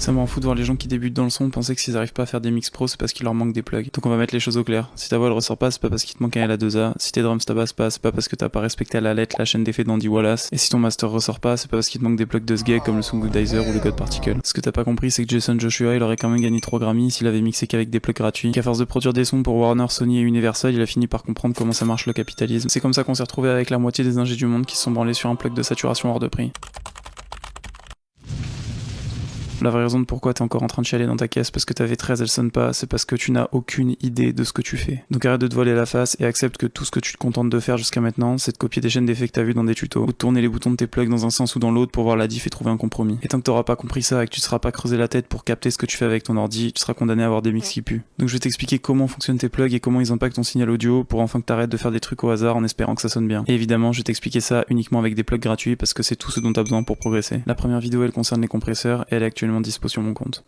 Ça me rend fou de voir les gens qui débutent dans le son penser que s'ils arrivent pas à faire des mix pro, c'est parce qu'il leur manque des plugs. Donc on va mettre les choses au clair. Si ta voix elle ressort pas, c'est pas parce qu'il te manque un L2A. Si tes drums tabassent pas, c'est pas parce que t'as pas respecté à la lettre la chaîne d'effets d'Andy Wallace. Et si ton master ressort pas, c'est pas parce qu'il te manque des plugs de SGEG comme le Soundgoodizer ou le God Particle. Ce que t'as pas compris, c'est que Jason Joshua il aurait quand même gagné 3 Grammy s'il avait mixé qu'avec des plugs gratuits. Qu'à force de produire des sons pour Warner, Sony et Universal, il a fini par comprendre comment ça marche le capitalisme. C'est comme ça qu'on s'est retrouvé avec la moitié des ingés du monde qui se sont branlés sur un plug de saturation hors de prix. La vraie raison de pourquoi t'es encore en train de chialer dans ta caisse parce que ta V13 elle sonne pas, c'est parce que tu n'as aucune idée de ce que tu fais. Donc arrête de te voiler la face et accepte que tout ce que tu te contentes de faire jusqu'à maintenant, c'est de copier des chaînes d'effets que t'as vues dans des tutos, ou de tourner les boutons de tes plugs dans un sens ou dans l'autre pour voir la diff et trouver un compromis. Et tant que t'auras pas compris ça et que tu te seras pas creusé la tête pour capter ce que tu fais avec ton ordi, tu seras condamné à avoir des mix qui puent. Donc je vais t'expliquer comment fonctionnent tes plugs et comment ils impactent ton signal audio pour enfin que t'arrêtes de faire des trucs au hasard en espérant que ça sonne bien. Et évidemment, je vais t'expliquer ça uniquement avec des plugs gratuits parce que c'est tout ce dont t'as besoin pour progresser. La première vidéo elle concerne les compresseurs et elle est actuellement dispo sur mon compte.